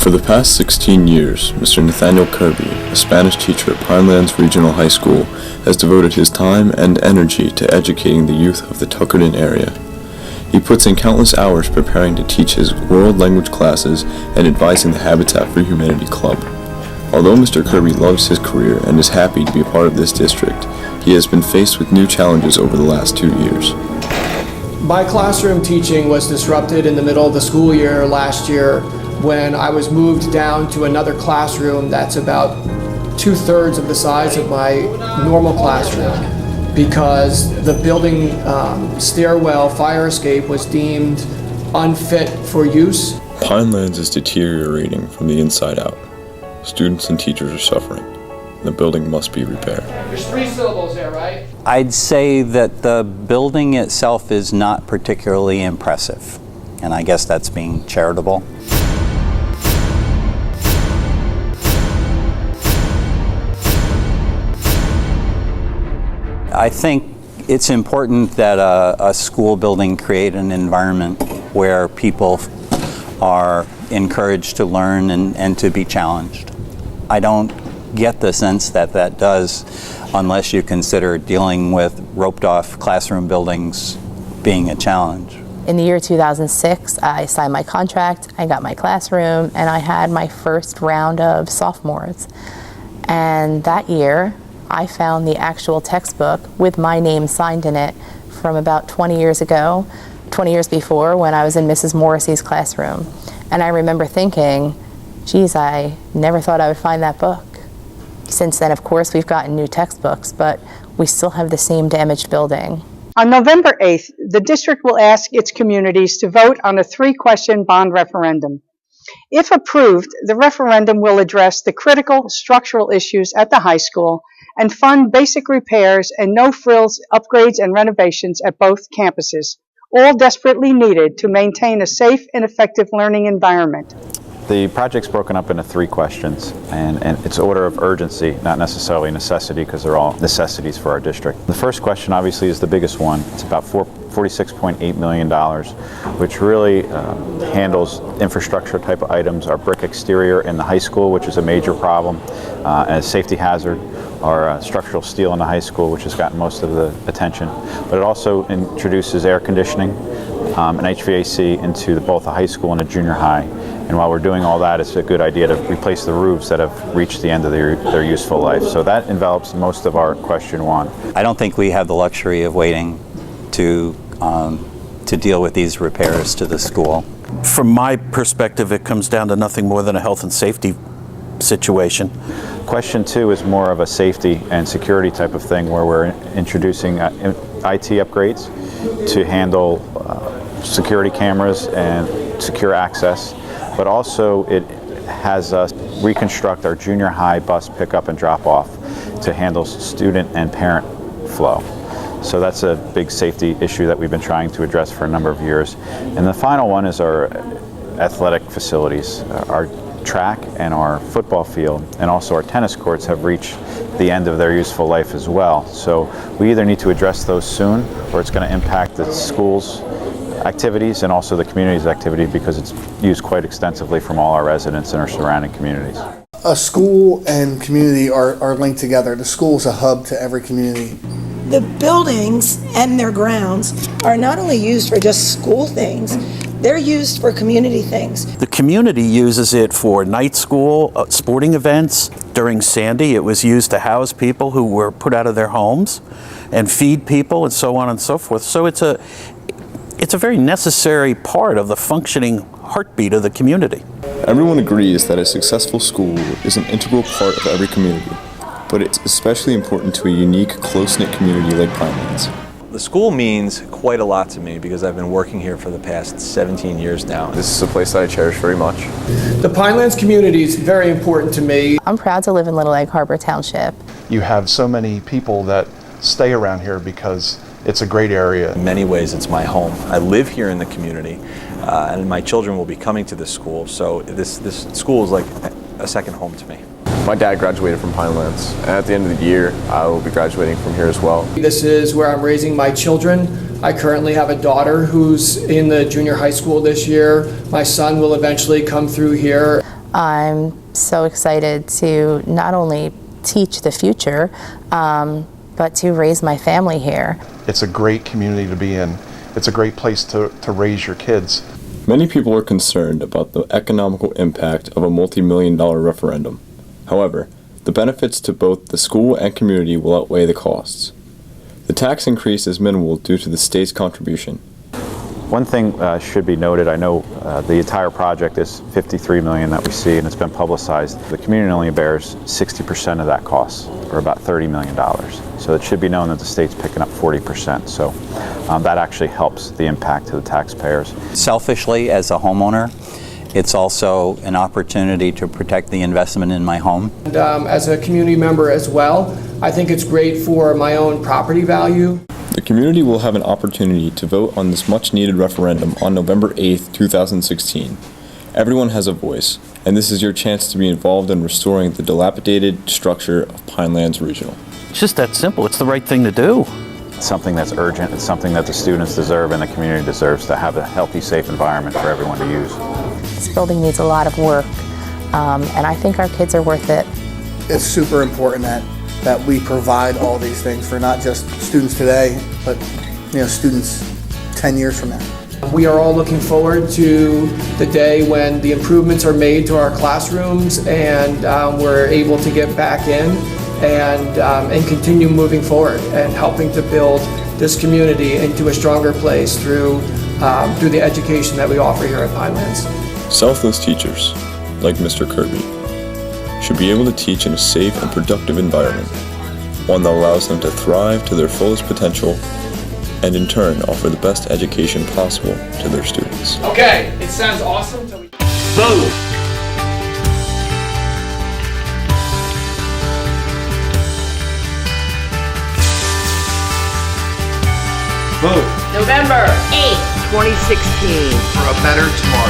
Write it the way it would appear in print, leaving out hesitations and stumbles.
For the past 16 years, Mr. Nathaniel Kirby, a Spanish teacher at Pinelands Regional High School, has devoted his time and energy to educating the youth of the Tuckerton area. He puts in countless hours preparing to teach his world language classes and advising the Habitat for Humanity Club. Although Mr. Kirby loves his career and is happy to be a part of this district, he has been faced with new challenges over the last 2 years. My classroom teaching was disrupted in the middle of the school year last year when I was moved down to another classroom that's about 2/3 of the size of my normal classroom because the building stairwell fire escape was deemed unfit for use. Pinelands is deteriorating from the inside out. Students and teachers are suffering. The building must be repaired. There's 3 syllables there, right? I'd say that the building itself is not particularly impressive, and I guess that's being charitable. I think it's important that a school building create an environment where people are encouraged to learn and to be challenged. I don't get the sense that that does unless you consider dealing with roped-off classroom buildings being a challenge. In the year 2006, I signed my contract, I got my classroom, and I had my first round of sophomores. And that year, I found the actual textbook with my name signed in it from about 20 years ago, 20 years before when I was in Mrs. Morrissey's classroom. And I remember thinking, geez, I never thought I would find that book. Since then, of course, we've gotten new textbooks, but we still have the same damaged building. On November 8th, the district will ask its communities to vote on a 3-question bond referendum. If approved, the referendum will address the critical structural issues at the high school and fund basic repairs and no-frills upgrades and renovations at both campuses, all desperately needed to maintain a safe and effective learning environment. The project's broken up into 3 questions, and it's order of urgency, not necessarily necessity, because they're all necessities for our district. The first question obviously is the biggest one. It's about $46.8 million, which really handles infrastructure type of items, our brick exterior in the high school, which is a major problem, and a safety hazard, our structural steel in the high school, which has gotten most of the attention. But it also introduces air conditioning and HVAC into both a high school and a junior high. And while we're doing all that, it's a good idea to replace the roofs that have reached the end of their useful life. So that envelops most of our question 1. I don't think we have the luxury of waiting to deal with these repairs to the school. From my perspective, it comes down to nothing more than a health and safety situation. Question 2 is more of a safety and security type of thing where we're introducing IT upgrades to handle security cameras and secure access, but also it has us reconstruct our junior high bus pickup and drop off to handle student and parent flow. So that's a big safety issue that we've been trying to address for a number of years. And the final one is our athletic facilities. Our track and our football field and also our tennis courts have reached the end of their useful life as well. So we either need to address those soon or it's going to impact the school's activities and also the community's activity because it's used quite extensively from all our residents and our surrounding communities. A school and community are linked together. The school is a hub to every community. The buildings and their grounds are not only used for just school things, they're used for community things. The community uses it for night school, sporting events. During Sandy, it was used to house people who were put out of their homes and feed people and so on and so forth. So it's a very necessary part of the functioning heartbeat of the community. Everyone agrees that a successful school is an integral part of every community, but it's especially important to a unique, close-knit community like Pinelands. The school means quite a lot to me because I've been working here for the past 17 years now. This is a place that I cherish very much. The Pinelands community is very important to me. I'm proud to live in Little Egg Harbor Township. You have so many people that stay around here because it's a great area. In many ways, it's my home. I live here in the community, and my children will be coming to this school, so this school is like a second home to me. My dad graduated from Pinelands, and at the end of the year, I will be graduating from here as well. This is where I'm raising my children. I currently have a daughter who's in the junior high school this year. My son will eventually come through here. I'm so excited to not only teach the future, but to raise my family here. It's a great community to be in. It's a great place to raise your kids. Many people are concerned about the economical impact of a multi-million-dollar referendum. However, the benefits to both the school and community will outweigh the costs. The tax increase is minimal due to the state's contribution. One thing should be noted, I know the entire project is $53 million that we see, and it's been publicized. The community only bears 60% of that cost, or about $30 million. So it should be known that the state's picking up 40%. So that actually helps the impact to the taxpayers. Selfishly, as a homeowner, it's also an opportunity to protect the investment in my home. And, as a community member as well, I think it's great for my own property value. The community will have an opportunity to vote on this much-needed referendum on November 8th, 2016. Everyone has a voice, and this is your chance to be involved in restoring the dilapidated structure of Pinelands Regional. It's just that simple. It's the right thing to do. It's something that's urgent. It's something that the students deserve and the community deserves, to have a healthy, safe environment for everyone to use. This building needs a lot of work, and I think our kids are worth it. It's super important that we provide all these things for not just students today, but students 10 years from now. We are all looking forward to the day when the improvements are made to our classrooms and we're able to get back in and continue moving forward and helping to build this community into a stronger place through the education that we offer here at Pinelands. Selfless teachers, like Mr. Kirby, should be able to teach in a safe and productive environment, one that allows them to thrive to their fullest potential and in turn offer the best education possible to their students. Okay, it sounds awesome. Vote! Vote November 8th, 2016 for a better tomorrow.